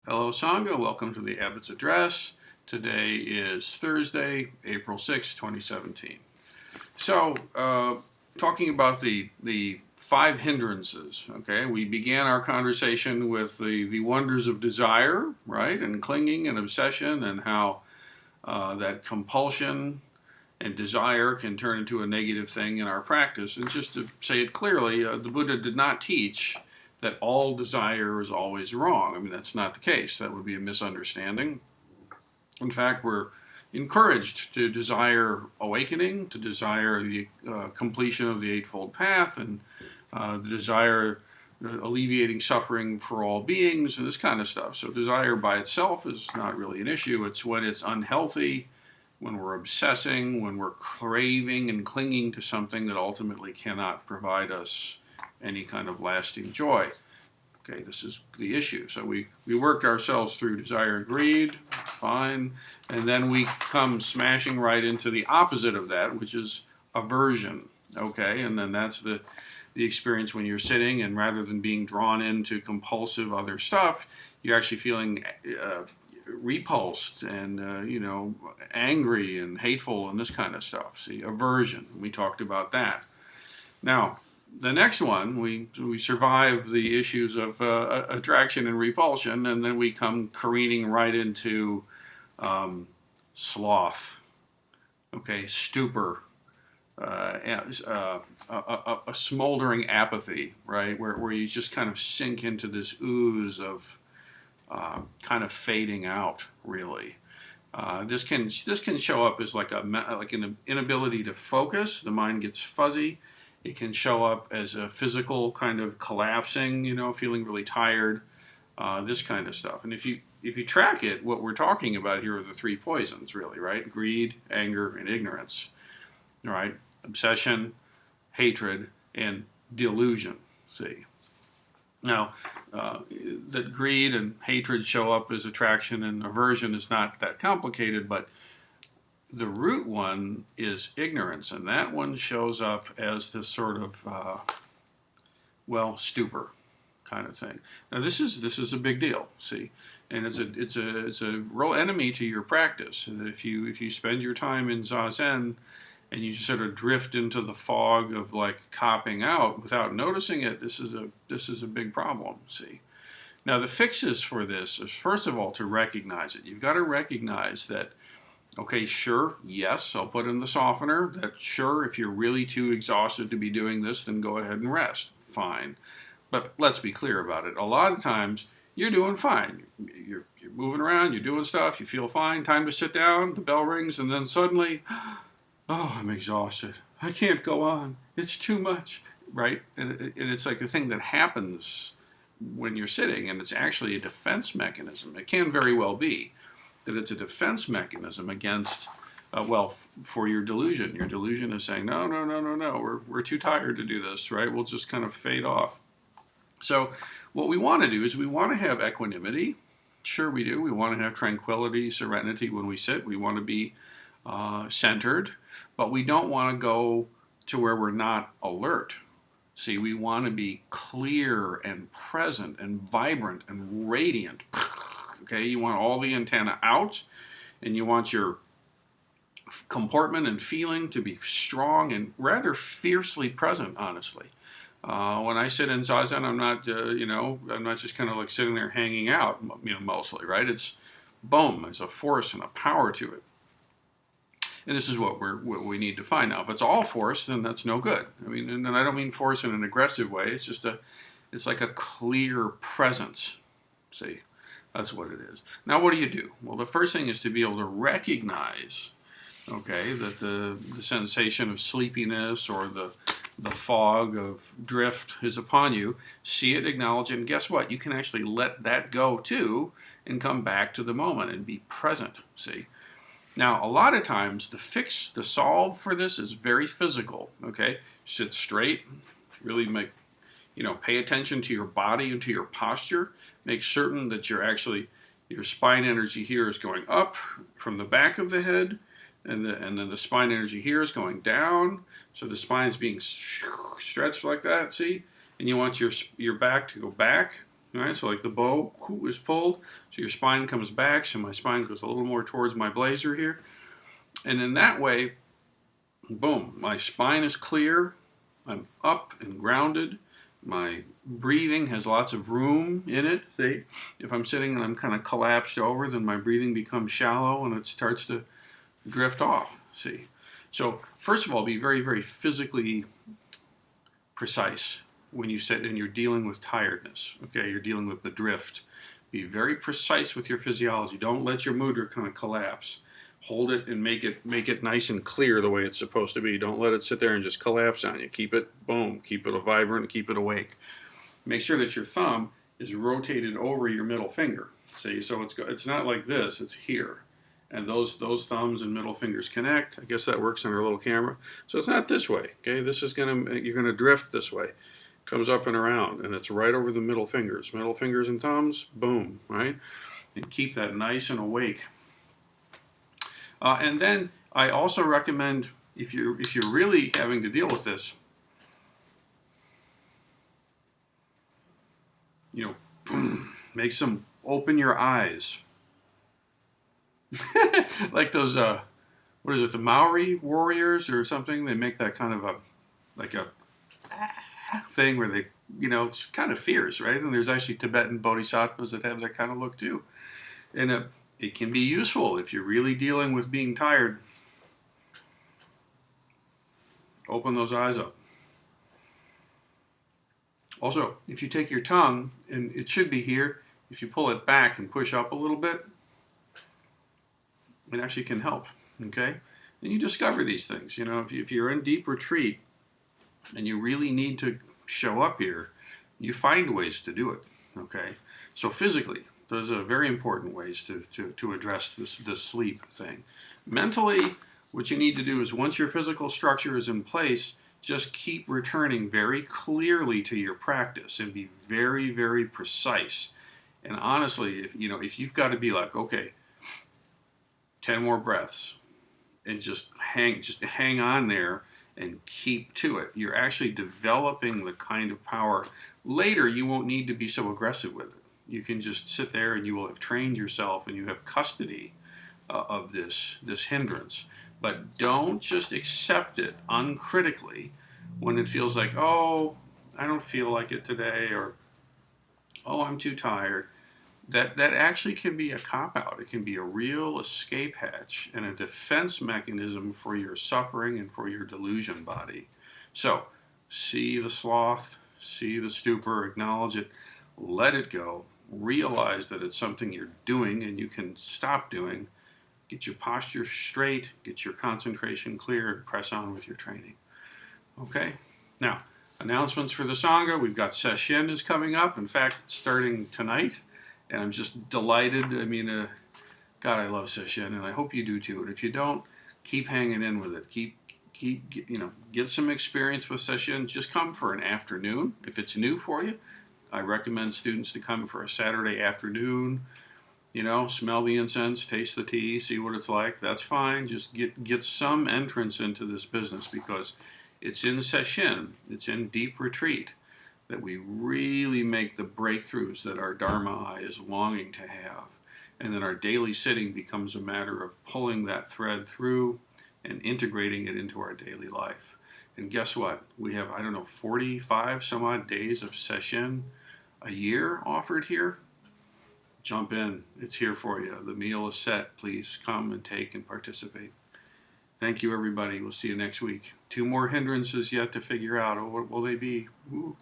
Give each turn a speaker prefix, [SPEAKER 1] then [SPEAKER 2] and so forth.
[SPEAKER 1] Hello Sangha, welcome to the Abbots Address. Today is Thursday, April 6, 2017. So, talking about the five hindrances, okay? We began our conversation with the wonders of desire, right? And clinging and obsession and how that compulsion and desire can turn into a negative thing in our practice. And just to say it clearly, the Buddha did not teach that all desire is always wrong. I mean, that's not the case. That would be a misunderstanding. In fact, we're encouraged to desire awakening, to desire the completion of the Eightfold Path, and the desire alleviating suffering for all beings, and this kind of stuff. So desire by itself is not really an issue. It's when it's unhealthy, when we're obsessing, when we're craving and clinging to something that ultimately cannot provide us any kind of lasting joy. Okay, this is the issue. So we worked ourselves through desire and greed, fine, and then we come smashing right into the opposite of that, which is aversion. Okay, and then that's the experience when you're sitting, and rather than being drawn into compulsive other stuff, you're actually feeling repulsed and angry and hateful and this kind of stuff. See, aversion. We talked about that. Now, the next one, we survive the issues of attraction and repulsion, and then we come careening right into sloth. Okay, stupor. A smoldering apathy, right, where you just kind of sink into this ooze of kind of fading out, really. This can show up as like an inability to focus. The mind gets fuzzy. It can show up as a physical kind of collapsing, feeling really tired, this kind of stuff. And if you track it, what we're talking about here are the three poisons, really, right? Greed, anger, and ignorance, right? Obsession, hatred, and delusion. See. Now, that greed and hatred show up as attraction and aversion is not that complicated, but the root one is ignorance, and that one shows up as this sort of, stupor kind of thing. Now, this is a big deal, see, and it's a real enemy to your practice. And if you spend your time in Zazen and you sort of drift into the fog of like copping out without noticing it, this is a big problem, see. Now, the fixes for this is, first of all, to recognize it. You've got to recognize that, okay, sure, yes, I'll put in the softener, that sure, if you're really too exhausted to be doing this, then go ahead and rest, fine. But let's be clear about it. A lot of times, you're doing fine. You're moving around, you're doing stuff, you feel fine, time to sit down, the bell rings, and then suddenly, oh, I'm exhausted. I can't go on. It's too much, right? And it's like a thing that happens when you're sitting, and it's actually a defense mechanism. It can very well be that it's a defense mechanism against, for your delusion. Your delusion is saying, no, we're too tired to do this, right? We'll just kind of fade off. So what we want to do is we want to have equanimity. Sure we do. We want to have tranquility, serenity when we sit. We want to be centered, but we don't want to go to where we're not alert. See, we want to be clear and present and vibrant and radiant. Okay, you want all the antenna out, and you want your comportment and feeling to be strong and rather fiercely present, honestly. When I sit in Zazen, I'm not, I'm not just kind of like sitting there hanging out, mostly, right? It's boom, there's a force and a power to it. And this is what we need to find. Now, if it's all force, then that's no good. I mean, and I don't mean force in an aggressive way. It's just it's like a clear presence. See, that's what it is. Now, what do? Well, the first thing is to be able to recognize, okay, that the sensation of sleepiness or the fog of drift is upon you. See it, acknowledge it, and guess what? You can actually let that go too and come back to the moment and be present. See. Now, a lot of times, the solve for this is very physical, okay? Sit straight, really pay attention to your body and to your posture. Make certain that your spine energy here is going up from the back of the head, and then the spine energy here is going down. So the spine is being stretched like that, see? And you want your back to go back, All right, so like the bow is pulled, so your spine comes back, so my spine goes a little more towards my blazer here. And in that way, boom, my spine is clear, I'm up and grounded, my breathing has lots of room in it. See, if I'm sitting and I'm kind of collapsed over, then my breathing becomes shallow and it starts to drift off. See, so first of all, be very, very physically precise when you sit and you're dealing with tiredness. Okay, you're dealing with the drift. Be very precise with your physiology. Don't let your mudra kind of collapse. Hold it and make it nice and clear the way it's supposed to be. Don't let it sit there and just collapse on you. Keep it, boom, keep it vibrant, keep it awake. Make sure that your thumb is rotated over your middle finger. See, so it's not like this, it's here. And those thumbs and middle fingers connect. I guess that works on our little camera. So it's not this way, okay? You're gonna drift this way. Comes up and around, and it's right over the middle fingers. Middle fingers and thumbs, boom, right? And keep that nice and awake. And then I also recommend, if you're really having to deal with this, open your eyes. Like those, what is it, the Maori warriors or something? They make that kind of a thing where they, it's kind of fierce, right? And there's actually Tibetan bodhisattvas that have that kind of look too. And it can be useful if you're really dealing with being tired. Open those eyes up. Also, if you take your tongue, and it should be here, if you pull it back and push up a little bit, it actually can help, okay? And you discover these things. If you're in deep retreat and you really need to show up here, you find ways to do it, okay? So physically, those are very important ways to address this sleep thing. Mentally, what you need to do is once your physical structure is in place, just keep returning very clearly to your practice and be very, very precise. And honestly, if you've got to be like, okay, 10 more breaths, and just hang on there and keep to it, you're actually developing the kind of power. Later, you won't need to be so aggressive with it. You can just sit there and you will have trained yourself and you have custody of this hindrance. But don't just accept it uncritically when it feels like, oh, I don't feel like it today, or oh, I'm too tired. That actually can be a cop-out. It can be a real escape hatch and a defense mechanism for your suffering and for your delusion body. So, see the sloth, see the stupor, acknowledge it, let it go, realize that it's something you're doing and you can stop doing, get your posture straight, get your concentration clear, and press on with your training. Okay? Now, announcements for the Sangha. We've got Sesshin is coming up. In fact, it's starting tonight. And I'm just delighted. I mean, God, I love Sesshin, and I hope you do too. And if you don't, keep hanging in with it. Get some experience with Sesshin. Just come for an afternoon. If it's new for you, I recommend students to come for a Saturday afternoon. Smell the incense, taste the tea, see what it's like. That's fine. Just get some entrance into this business, because it's in Sesshin, it's in deep retreat, that we really make the breakthroughs that our Dharma eye is longing to have. And then our daily sitting becomes a matter of pulling that thread through and integrating it into our daily life. And guess what? We have, 45 some odd days of Sesshin a year offered here. Jump in. It's here for you. The meal is set. Please come and take and participate. Thank you, everybody. We'll see you next week. 2 more hindrances yet to figure out. Oh, what will they be? Ooh.